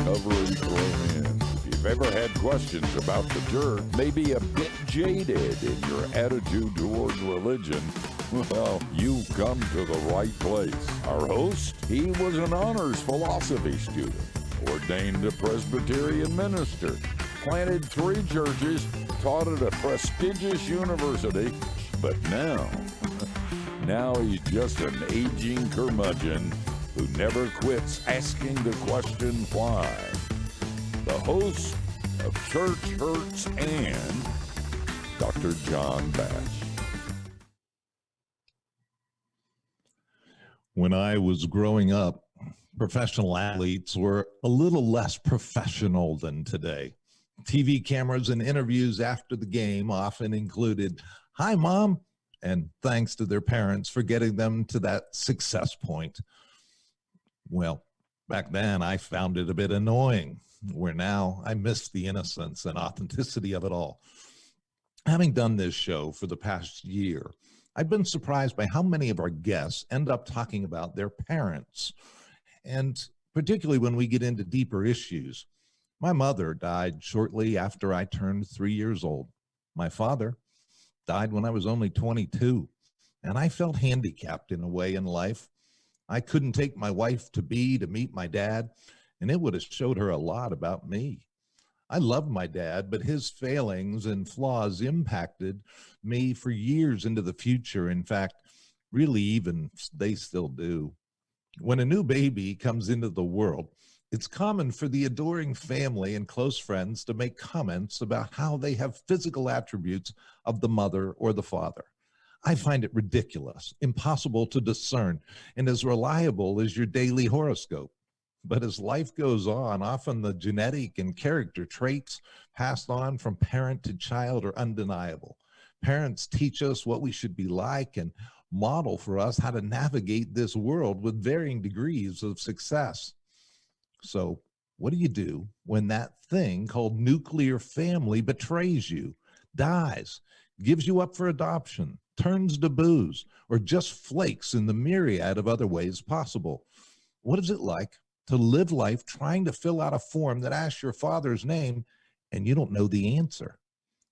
recovery thrown in. If you've ever had questions about the church, maybe a bit jaded in your attitude towards religion, well, you've come to the right place. Our host, he was an honors philosophy student, ordained a Presbyterian minister, planted 3 churches, taught at a prestigious university, but now he's just an aging curmudgeon who never quits asking the question why. The host of Church Hurts and Dr. John Bash. When I was growing up, professional athletes were a little less professional than today. TV cameras and interviews after the game often included, "Hi, Mom," and thanks to their parents for getting them to that success point. Well, back then I found it a bit annoying, where now I miss the innocence and authenticity of it all. Having done this show for the past year, I've been surprised by how many of our guests end up talking about their parents, and particularly when we get into deeper issues. My mother died shortly after I turned 3 years old. My father died when I was only 22, and I felt handicapped in a way in life. I couldn't take my wife to meet my dad, and it would have showed her a lot about me. I loved my dad, but his failings and flaws impacted me for years into the future. In fact, really even they still do. When a new baby comes into the world, it's common for the adoring family and close friends to make comments about how they have physical attributes of the mother or the father. I find it ridiculous, impossible to discern, and as reliable as your daily horoscope. But as life goes on, often the genetic and character traits passed on from parent to child are undeniable. Parents teach us what we should be like and model for us how to navigate this world with varying degrees of success. So what do you do when that thing called nuclear family betrays you, dies, gives you up for adoption, turns to booze, or just flakes in the myriad of other ways possible? What is it like to live life trying to fill out a form that asks your father's name and you don't know the answer?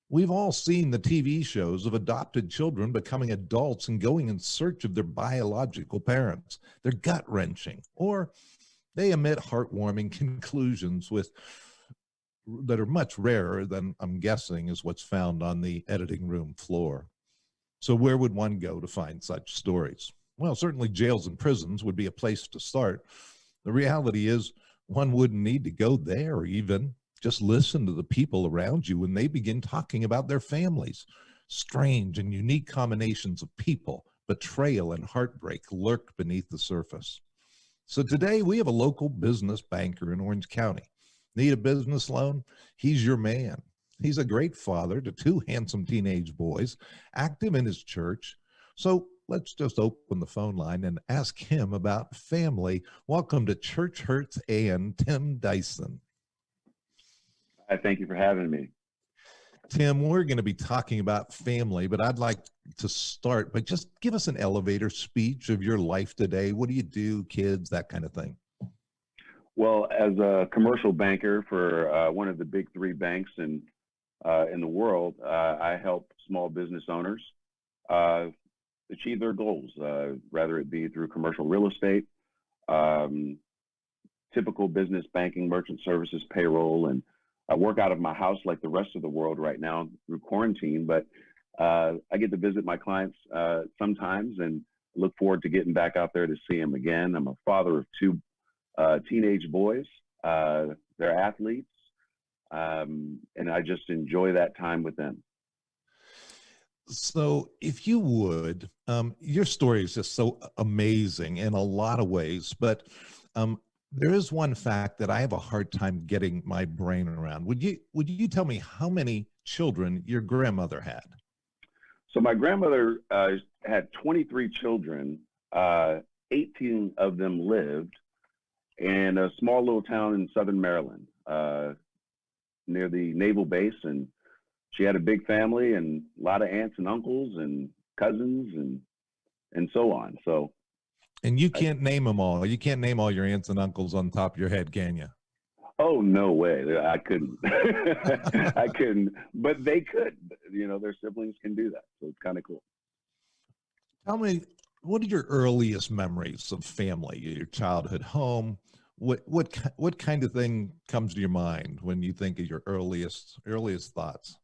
We've all seen the TV shows of adopted children becoming adults and going in search of their biological parents. They're gut-wrenching, or they emit heartwarming conclusions that are much rarer than, I'm guessing, is what's found on the editing room floor. So where would one go to find such stories? Well, certainly jails and prisons would be a place to start. The reality is one wouldn't need to go there even. Just listen to the people around you when they begin talking about their families. Strange and unique combinations of people, betrayal, and heartbreak lurk beneath the surface. So today we have a local business banker in Orange County. Need a business loan? He's your man. He's a great father to 2 handsome teenage boys, active in his church. So let's just open the phone line and ask him about family. Welcome to Church Hurts and Tim Dyson. Thank you for having me. Tim, we're going to be talking about family, but I'd like to start by just give us an elevator speech of your life today. What do you do, kids, that kind of thing? Well, as a commercial banker for one of the big 3 banks in the world, I help small business owners achieve their goals, whether it be through commercial real estate, typical business banking, merchant services, payroll, and I work out of my house like the rest of the world right now through quarantine, but I get to visit my clients sometimes and look forward to getting back out there to see them again. I'm a father of 2 teenage boys. They're athletes, and I just enjoy that time with them. So if you would, your story is just so amazing in a lot of ways, but there is one fact that I have a hard time getting my brain around. Would you tell me how many children your grandmother had? So my grandmother had 23 children. 18 of them lived in a small little town in southern Maryland, near the naval base, and she had a big family and a lot of aunts and uncles and cousins and so on. So, and you can't name them all. You can't name all your aunts and uncles on top of your head, can you? Oh, no way. I couldn't. I couldn't, but they could. You know, their siblings can do that. So it's kind of cool. Tell me, what are your earliest memories of family, your childhood home? What kind of thing comes to your mind when you think of your earliest thoughts?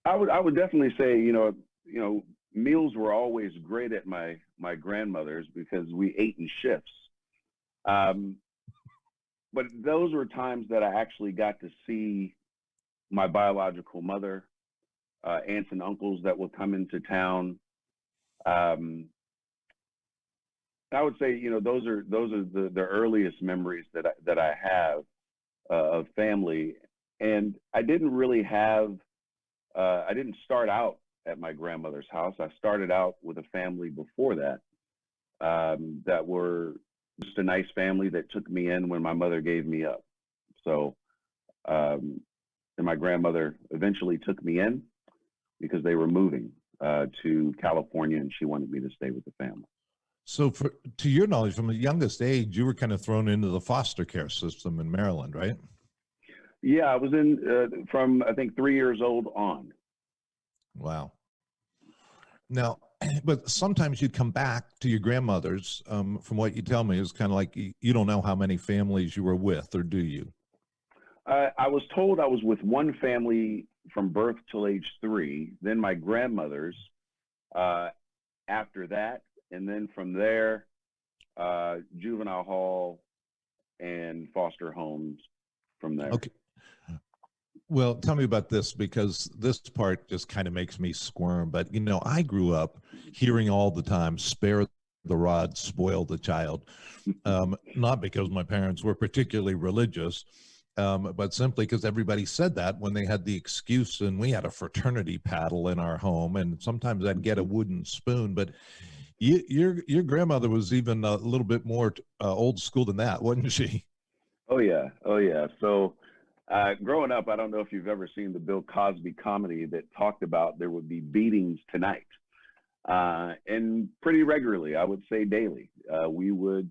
I would definitely say, meals were always great at my grandmother's because we ate in shifts. Um, but those were times that I actually got to see my biological mother, aunts and uncles that would come into town. Um, I would say, those are the earliest memories that I have of family. And I didn't start out at my grandmother's house. I started out with a family before that, that were just a nice family that took me in when my mother gave me up. So, um, and my grandmother eventually took me in because they were moving to California, and she wanted me to stay with the family. So, to your knowledge, from the youngest age, you were kind of thrown into the foster care system in Maryland, right? Yeah, I was in from I think 3 years old on. Wow. Now, but sometimes you'd come back to your grandmother's. From what you tell me, it's kind of like you don't know how many families you were with, or do you? I was told I was with one family from birth till age 3, then my grandmother's uh, after that, and then from there, juvenile hall and foster homes from there. Okay. Well, tell me about this because this part just kind of makes me squirm. But, I grew up hearing all the time, spare the rod, spoil the child. Not because my parents were particularly religious, but simply because everybody said that when they had the excuse. And we had a fraternity paddle in our home, and sometimes I'd get a wooden spoon. But your grandmother was even a little bit more old school than that, wasn't she? Oh yeah, oh yeah. So growing up, I don't know if you've ever seen the Bill Cosby comedy that talked about there would be beatings tonight, and pretty regularly, I would say daily, we would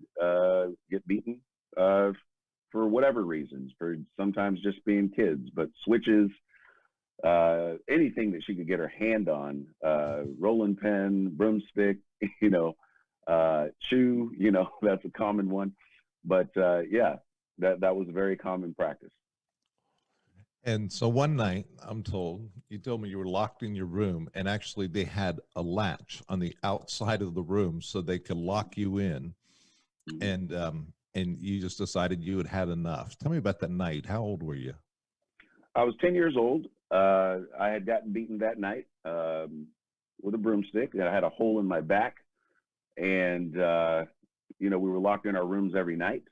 get beaten for whatever reasons, for sometimes just being kids, but switches, anything that she could get her hand on, rolling pin, broomstick, you know, shoe, that's a common one. But yeah, that was a very common practice. And so one night, I'm told, you told me you were locked in your room, and actually they had a latch on the outside of the room so they could lock you in. Mhm. And you just decided you had had enough. Tell me about that night. How old were you? I was 10 years old. I had gotten beaten that night with a broomstick. I had a hole in my back, and we were locked in our rooms every night.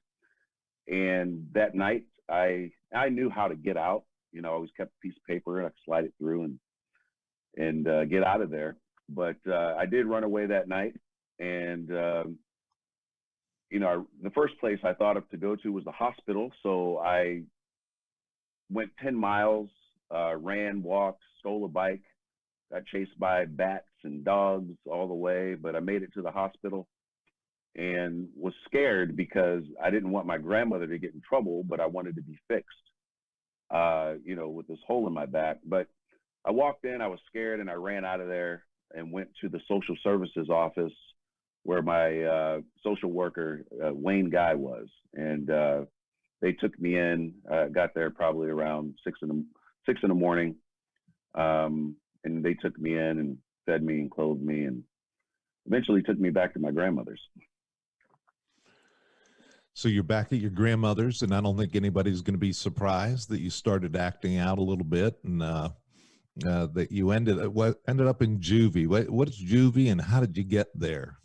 And that night, I knew how to get out. I always kept a piece of paper and I could slide it through and get out of there. But I did run away that night, and the first place I thought of to go to was the hospital. So I went 10 miles, ran, walked, stole a bike, got chased by bats and dogs all the way, but I made it to the hospital and was scared because I didn't want my grandmother to get in trouble, but I wanted to be fixed, with this hole in my back. But I walked in, I was scared, and I ran out of there and went to the social services office where my social worker, Wayne Guy, was. And they took me in, got there probably around 6 in the morning. And they took me in and fed me and clothed me and eventually took me back to my grandmother's. So you're back at your grandmother's, and I don't think anybody's going to be surprised that you started acting out a little bit, and that you ended up in juvie. What's juvie, and how did you get there?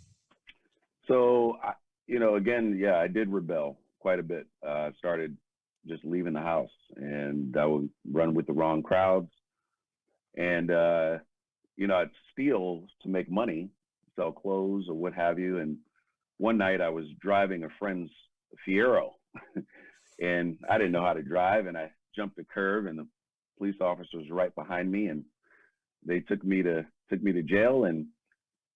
So, again, yeah, I did rebel quite a bit. I started just leaving the house, and I would run with the wrong crowds, and I'd steal to make money, sell clothes or what have you. And one night I was driving a friend's Fiero, and I didn't know how to drive, and I jumped a curve, and the police officer was right behind me, and they took me to jail, and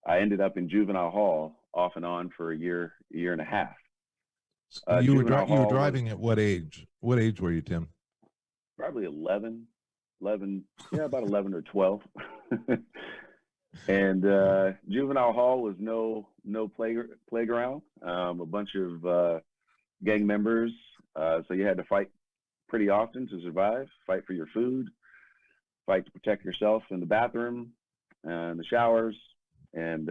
I ended up in juvenile hall off and on for a year and a half. Juvenile You were hall was driving at what age? What age were you, Tim? probably 11, yeah, about 11 or 12. And juvenile hall was no playground. A bunch of gang members, so you had to fight pretty often to survive. Fight for your food, fight to protect yourself in the bathroom and the showers, and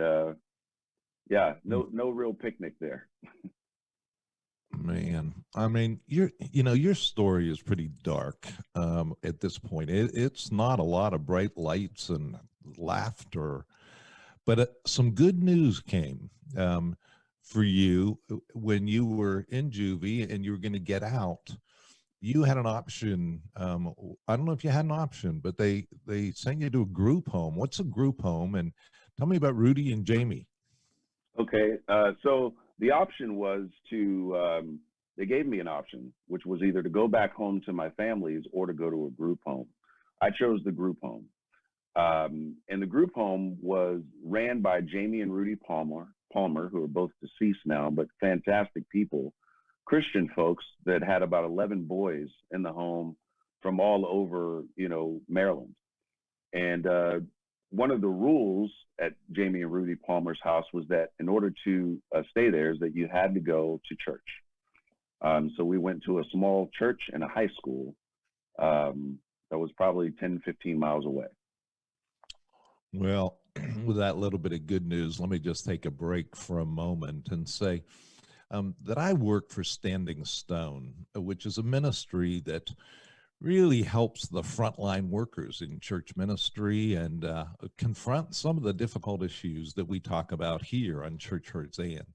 yeah, no real picnic there. Man, I mean, your story is pretty dark at this point. It's not a lot of bright lights and laughter, but some good news came for you when you were in juvie and you were going to get out. You had an option. I don't know if you had an option, but they sent you to a group home. What's a group home? And tell me about Rudy and Jamie. Okay, so the option was they gave me an option, which was either to go back home to my family's or to go to a group home. I chose the group home. And the group home was ran by Jamie and Rudy Palmer, who are both deceased now, but fantastic people, Christian folks that had about 11 boys in the home from all over, Maryland. And one of the rules at Jamie and Rudy Palmer's house was that in order to stay there is that you had to go to church. So we went to a small church and a high school that was probably 10, 15 miles away. Well, with that little bit of good news, let me just take a break for a moment and say that I work for Standing Stone, which is a ministry that really helps the frontline workers in church ministry and confront some of the difficult issues that we talk about here on Church Hurts And.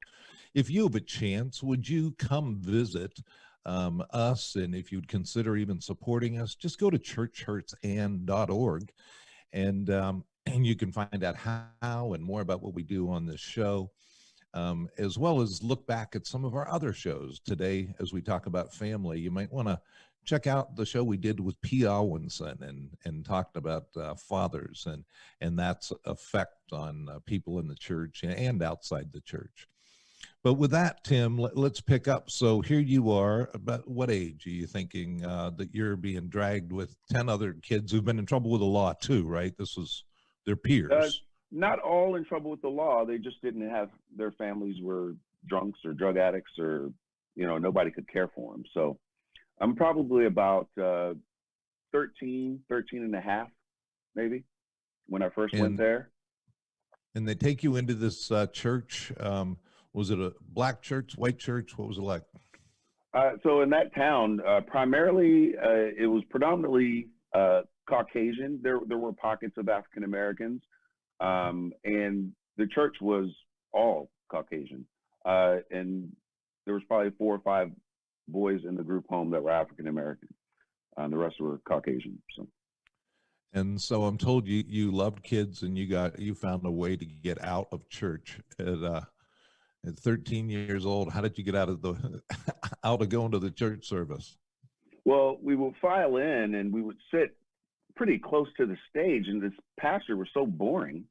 If you have a chance, would you come visit us? And if you'd consider even supporting us, just go to churchhurtsand.org and you can find out how and more about what we do on this show, as well as look back at some of our other shows. Today, as we talk about family, you might want to check out the show we did with P. Alwinson and talked about fathers and that's effect on people in the church and outside the church. But with that, Tim, let's pick up. So here you are. About what age are you thinking that you're being dragged with 10 other kids who've been in trouble with the law too, right? This was their peers. Not all in trouble with the law. They just didn't have, their families were drunks or drug addicts or, nobody could care for them. So I'm probably about 13 and a half, maybe, when I first went there. And they take you into this church. Was it a black church, white church? What was it like? So in that town, primarily, it was predominantly Caucasian. There were pockets of African Americans, and the church was all Caucasian. And there was probably 4 or 5 boys in the group home that were African American. The rest were Caucasian. And so I'm told you loved kids and you found a way to get out of church at 13 years old. How did you get out of going to the church service? Well, we would file in and we would sit pretty close to the stage, and this pastor was so boring.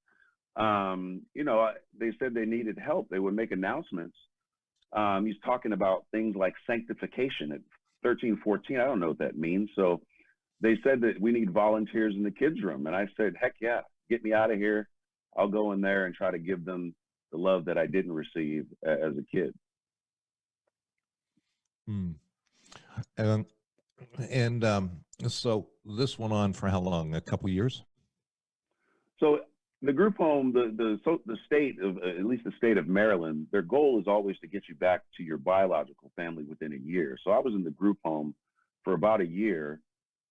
They said they needed help. They would make announcements. He's talking about things like sanctification at 13, 14. I don't know what that means. So they said that we need volunteers in the kids' room. And I said, heck yeah, get me out of here. I'll go in there and try to give them the love that I didn't receive as a kid. So this went on for how long? A couple years? So the group home, the state of, at least the state of Maryland, their goal is always to get you back to your biological family within a year. So I was in the group home for about a year.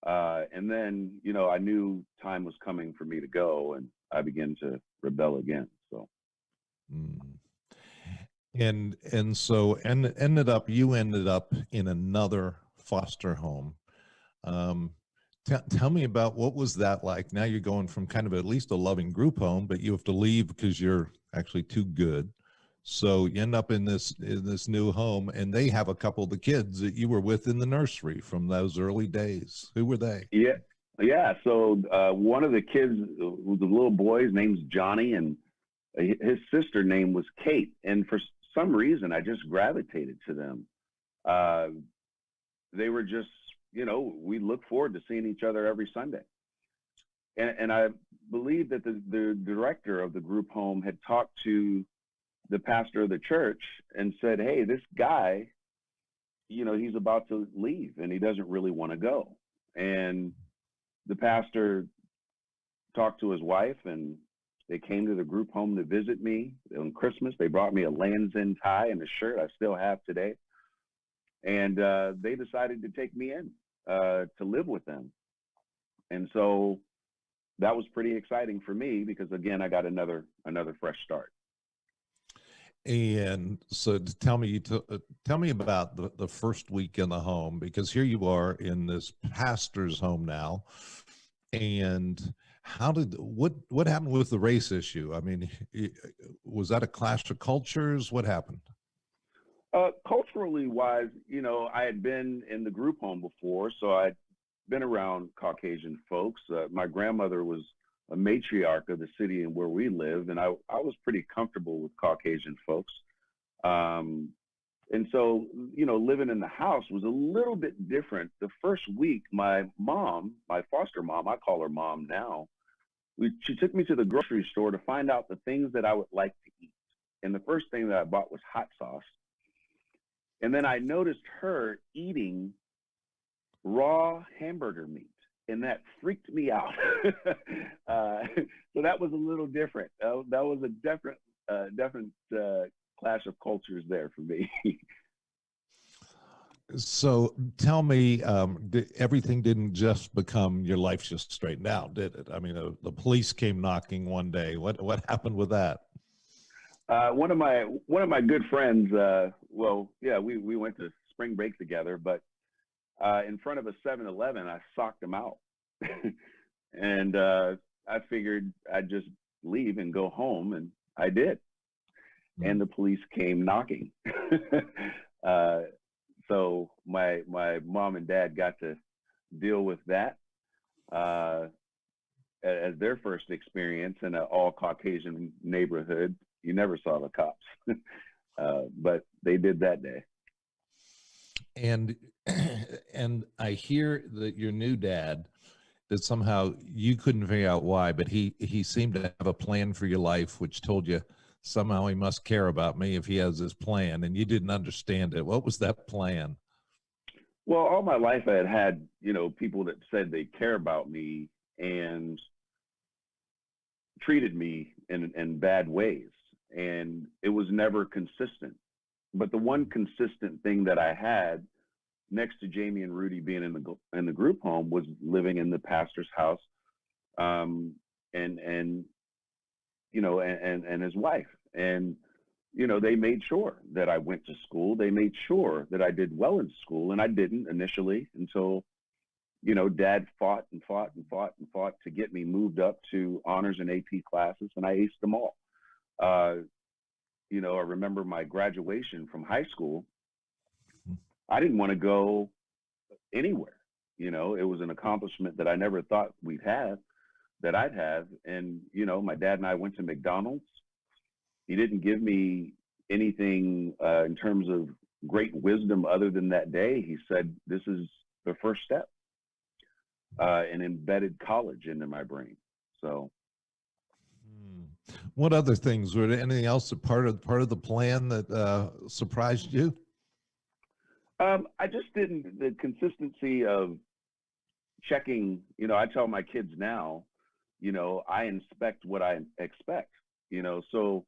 And then, I knew time was coming for me to go, and I began to rebel again. So. And so you ended up in another foster home. Tell me about what was that like? Now you're going from kind of at least a loving group home, but you have to leave because you're actually too good. So you end up in this new home, and they have a couple of the kids that you were with in the nursery from those early days. Who were they? Yeah. So one of the kids, the little boy, his name's Johnny, and his sister name was Kate. And for some reason, I just gravitated to them. Uh, they were just, we look forward to seeing each other every Sunday. And I believe that the director of the group home had talked to the pastor of the church and said, hey, this guy, he's about to leave and he doesn't really want to go. And the pastor talked to his wife, and they came to the group home to visit me on Christmas. They brought me a Land's End tie and a shirt I still have today. And they decided to take me in to live with them. And so that was pretty exciting for me because, again, I got another fresh start. And so tell me about the first week in the home, because here you are in this pastor's home now. And what happened with the race issue? I mean, was that a clash of cultures? What happened? Culturally wise, I had been in the group home before, so I'd been around Caucasian folks. My grandmother was a matriarch of the city and where we lived, and I was pretty comfortable with Caucasian folks. And so, living in the house was a little bit different. The first week, my mom, my foster mom, I call her mom now, she took me to the grocery store to find out the things that I would like to eat. And the first thing that I bought was hot sauce. And then I noticed her eating raw hamburger meat, and that freaked me out. So that was a little different. That was a definite clash of cultures there for me. So tell me, everything didn't just become your life just straightened out, did it? I mean, the police came knocking one day. What happened with that? One of my good friends, we went to spring break together, but in front of a 7-Eleven, I socked him out. And I figured I'd just leave and go home, and I did. And the police came knocking. So my mom and dad got to deal with that as their first experience in an all Caucasian neighborhood. You never saw the cops, but they did that day. And I hear that your new dad, that somehow you couldn't figure out why, but he seemed to have a plan for your life, which told you somehow he must care about me if he has this plan, and you didn't understand it. What was that plan? Well, all my life I had people that said they care about me and treated me in bad ways, and it was never consistent. But the one consistent thing that I had next to Jamie and Rudy being in the group home was living in the pastor's house, and his wife. And, they made sure that I went to school. They made sure that I did well in school, and I didn't initially until, Dad fought and fought and fought and fought to get me moved up to honors and AP classes, and I aced them all. I remember my graduation from high school. I didn't want to go anywhere. It was an accomplishment that I never thought I'd have. And, my dad and I went to McDonald's. He didn't give me anything in terms of great wisdom other than that day. He said, this is the first step, and embedded college into my brain. So. What other things? Were there anything else that part of the plan that surprised you? I just didn't, the consistency of checking, I tell my kids now, I inspect what I expect, so,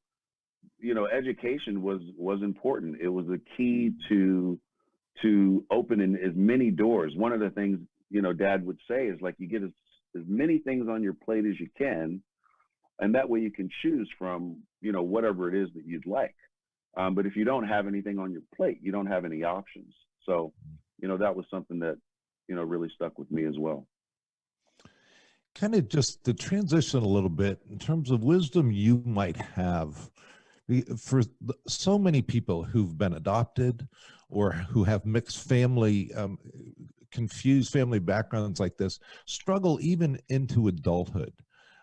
education was important. It was a key to opening as many doors. One of the things, Dad would say is, like, you get as many things on your plate as you can, and that way you can choose from, whatever it is that you'd like. But if you don't have anything on your plate, you don't have any options. So, that was something that, really stuck with me as well. Kind of just to transition a little bit in terms of wisdom you might have for so many people who've been adopted or who have mixed family, confused family backgrounds like this, struggle even into adulthood.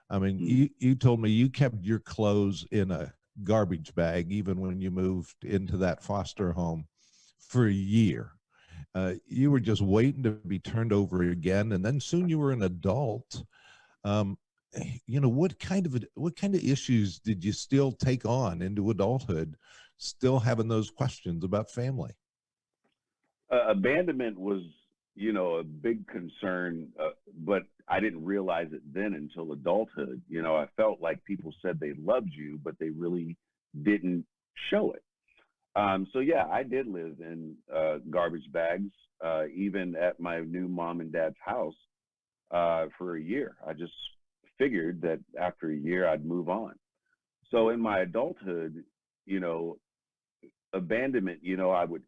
I mean, you told me you kept your clothes in a garbage bag even when you moved into that foster home for a year. You were just waiting to be turned over again, and then soon you were an adult. Um, what kind of issues did you still take on into adulthood, still having those questions about family? Abandonment was, a big concern, but I didn't realize it then until adulthood. I felt like people said they loved you, but they really didn't show it. So yeah, I did live in garbage bags, even at my new mom and dad's house for a year. I just figured that after a year I'd move on. So in my adulthood, you know, abandonment, I would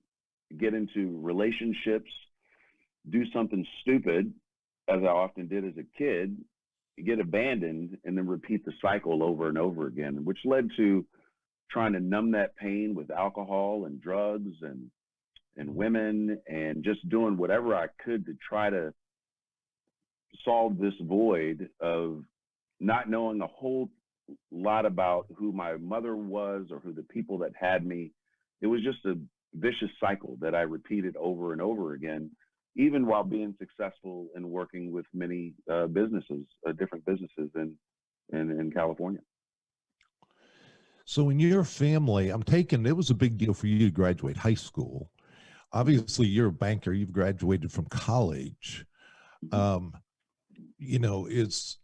get into relationships, do something stupid, as I often did as a kid, get abandoned, and then repeat the cycle over and over again, which led to trying to numb that pain with alcohol and drugs and women, and just doing whatever I could to try to solve this void of not knowing a whole lot about who my mother was or who the people that had me. It was just a vicious cycle that I repeated over and over again, even while being successful and working with many businesses, different businesses in California. So in your family, I'm taking, it was a big deal for you to graduate high school. Obviously, you're a banker. You've graduated from college. It's,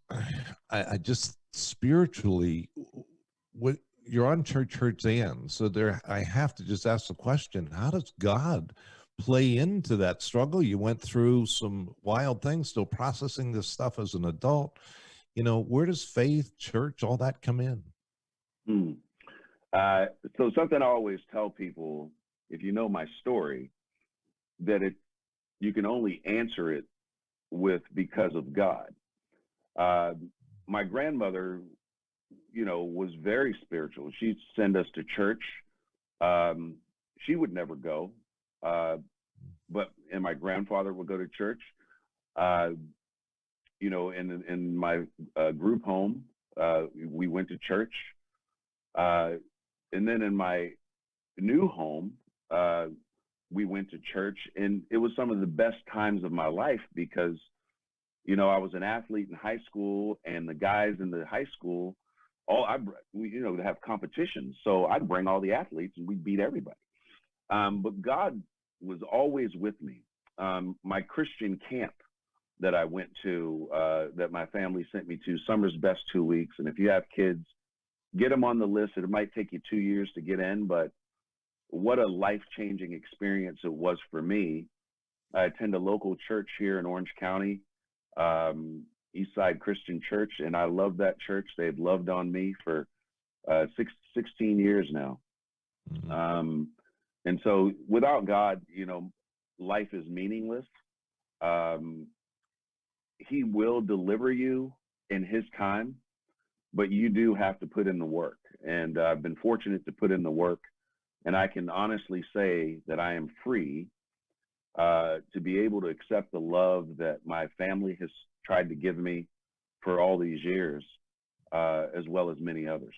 I just spiritually, what you're on church hands. So there, I have to just ask the question, how does God play into that struggle? You went through some wild things, still processing this stuff as an adult. Where does faith, church, all that come in? So something I always tell people, if you know my story, that you can only answer it with because of God. My grandmother, was very spiritual. She'd send us to church. She would never go, and my grandfather would go to church. In my group home, we went to church. And then in my new home, we went to church, and it was some of the best times of my life because, I was an athlete in high school, and the guys in the high school, to have competitions. So I'd bring all the athletes and we'd beat everybody. But God was always with me. My Christian camp that I went to, that my family sent me to, Summer's Best 2 weeks. And if you have kids, get them on the list. It might take you 2 years to get in, but what a life-changing experience it was for me. I attend a local church here in Orange County, Eastside Christian Church, and I love that church. They've loved on me for 16 years now. Mm-hmm. And so without God, life is meaningless. He will deliver you in his time, but you do have to put in the work. And I've been fortunate to put in the work, and I can honestly say that I am free to be able to accept the love that my family has tried to give me for all these years, as well as many others.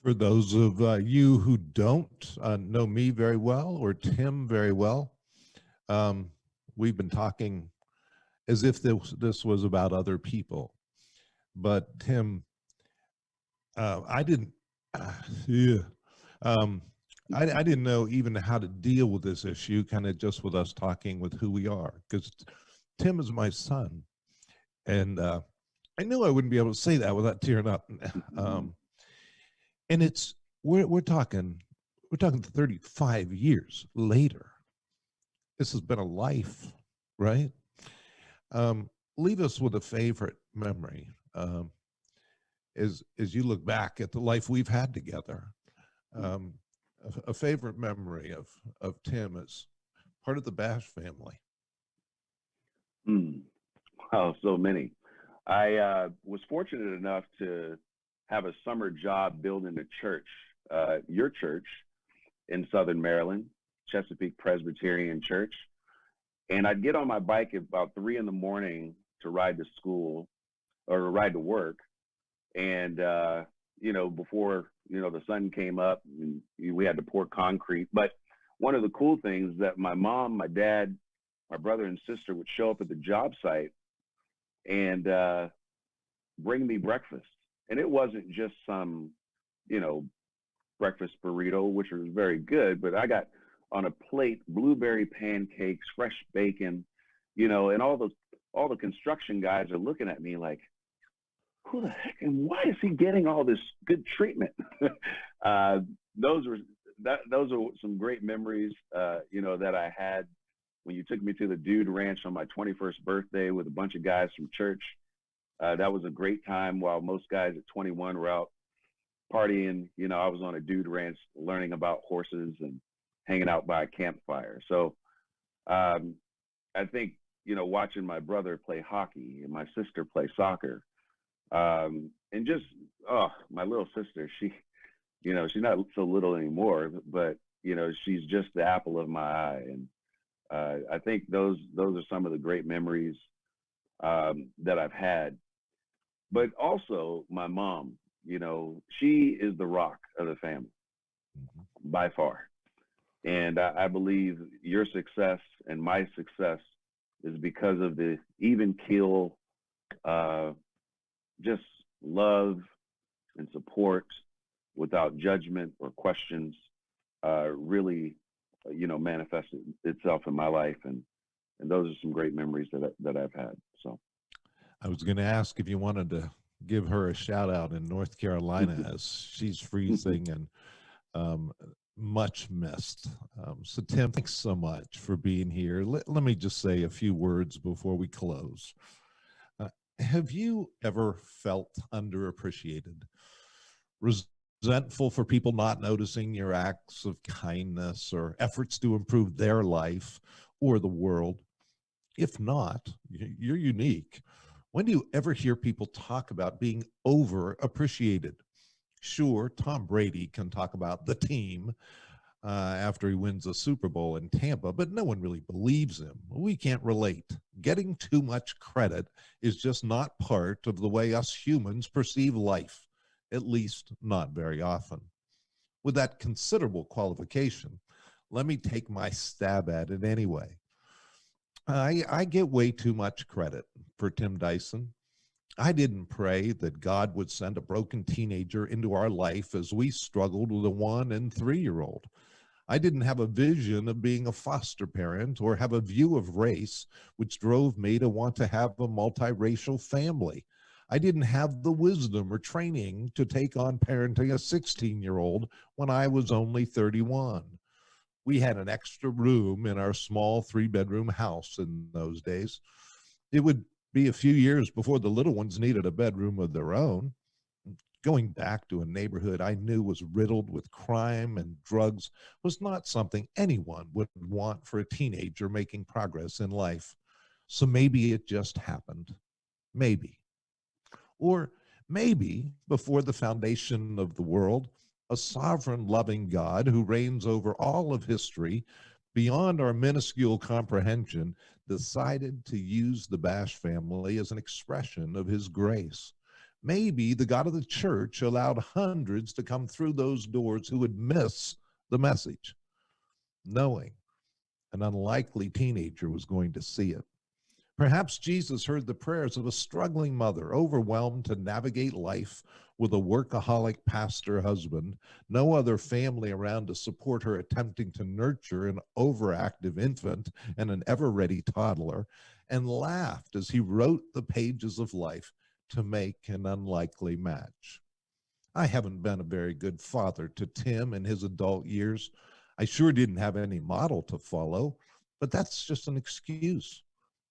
For those of you who don't know me very well or Tim very well, we've been talking as if this was about other people. But Tim, I didn't know even how to deal with this issue, kind of just with us talking with who we are, because Tim is my son. And I knew I wouldn't be able to say that without tearing up. And we're talking 35 years later. This has been a life, right? Leave us with a favorite memory as you look back at the life we've had together. A favorite memory of Tim as part of the Bash family. Oh, so many. I was fortunate enough to have a summer job building a church, your church in Southern Maryland, Chesapeake Presbyterian Church. And I'd get on my bike at about 3 a.m. to ride to school or ride to work. And, before, the sun came up, and we had to pour concrete. But one of the cool things is that my mom, my dad, my brother and sister would show up at the job site and bring me breakfast. And it wasn't just some, you know, breakfast burrito, which was very good, but I got on a plate blueberry pancakes, fresh bacon, you know, and all the construction guys are looking at me like, who the heck and why is he getting all this good treatment? Those are some great memories, you know, that I had when you took me to the Dude Ranch on my 21st birthday with a bunch of guys from church. That was a great time while most guys at 21 were out partying. You know, I was on a Dude Ranch learning about horses and hanging out by a campfire. So I think, you know, watching my brother play hockey and my sister play soccer, and just, oh, my little sister, she, you know, she's not so little anymore, but, you know, she's just the apple of my eye. And I think those are some of the great memories that I've had. But also my mom, you know, she is the rock of the family by far. And I believe your success and my success is because of the even keel, just love and support without judgment or questions, really, you know, manifested itself in my life. And those are some great memories that I've had. So I was going to ask if you wanted to give her a shout out in North Carolina as she's freezing and much missed. So Tim, thanks so much for being here. Let me just say a few words before we close. Have you ever felt underappreciated, resentful for people not noticing your acts of kindness or efforts to improve their life or the world? If not, you're unique. When do you ever hear people talk about being overappreciated? Sure, Tom Brady can talk about the team after he wins a Super Bowl in Tampa, but no one really believes him. We can't relate. Getting too much credit is just not part of the way us humans perceive life, at least not very often. With that considerable qualification, let me take my stab at it anyway. I get way too much credit for Tim Dyson. I didn't pray that God would send a broken teenager into our life as we struggled with a 1- and 3-year-old. I didn't have a vision of being a foster parent or have a view of race which drove me to want to have a multiracial family. I didn't have the wisdom or training to take on parenting a 16-year-old when I was only 31. We had an extra room in our small 3-bedroom house in those days. It would be a few years before the little ones needed a bedroom of their own. Going back to a neighborhood I knew was riddled with crime and drugs was not something anyone would want for a teenager making progress in life. So maybe it just happened. Maybe. Or maybe before the foundation of the world, a sovereign, loving God who reigns over all of history beyond our minuscule comprehension decided to use the Bash family as an expression of his grace. Maybe the God of the church allowed hundreds to come through those doors who would miss the message, knowing an unlikely teenager was going to see it. Perhaps Jesus heard the prayers of a struggling mother, overwhelmed to navigate life with a workaholic pastor husband, no other family around to support her attempting to nurture an overactive infant and an ever-ready toddler, and laughed as he wrote the pages of life to make an unlikely match. I haven't been a very good father to Tim in his adult years. I sure didn't have any model to follow, but that's just an excuse.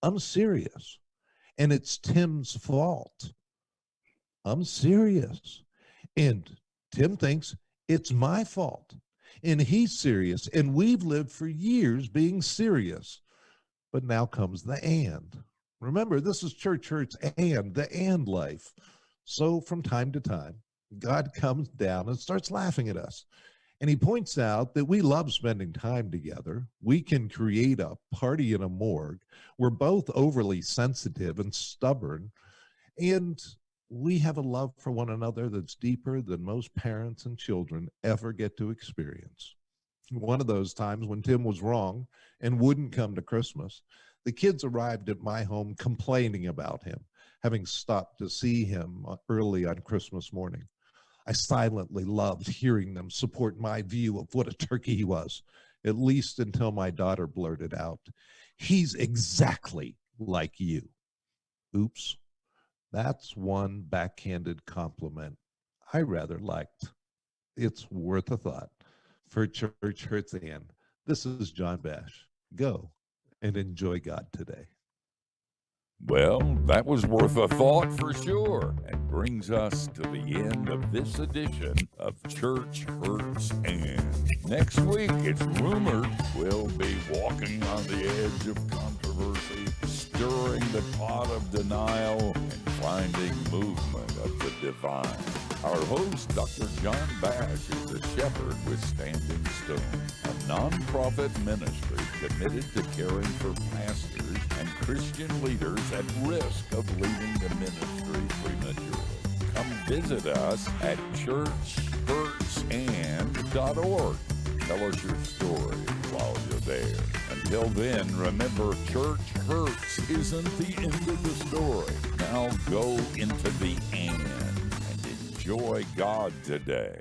I'm serious, and it's Tim's fault. I'm serious, and Tim thinks it's my fault, and he's serious, and we've lived for years being serious. But now comes the and. Remember, this is Church Hurts and the and life. So from time to time, God comes down and starts laughing at us. And he points out that we love spending time together. We can create a party in a morgue. We're both overly sensitive and stubborn. And we have a love for one another that's deeper than most parents and children ever get to experience. One of those times when Tim was wrong and wouldn't come to Christmas, the kids arrived at my home complaining about him, having stopped to see him early on Christmas morning. I silently loved hearing them support my view of what a turkey he was, at least until my daughter blurted out, "He's exactly like you." Oops, that's one backhanded compliment I rather liked. It's worth a thought. For Church Hurts and, this is John Bash. Go and enjoy God today. Well, that was worth a thought for sure, and brings us to the end of this edition of Church Hurts and. Next week, it's rumored we'll be walking on the edge of controversy, stirring the pot of denial, and finding movement of the divine. Our host, Dr. John Bash, is the shepherd with Standing Stone, a nonprofit ministry committed to caring for pastors and Christian leaders at risk of leaving the ministry prematurely. Come visit us at churchhurtsand.org. Tell us your story while you're there. Until then, remember, church hurts isn't the end of the story. Now go into the and enjoy God today.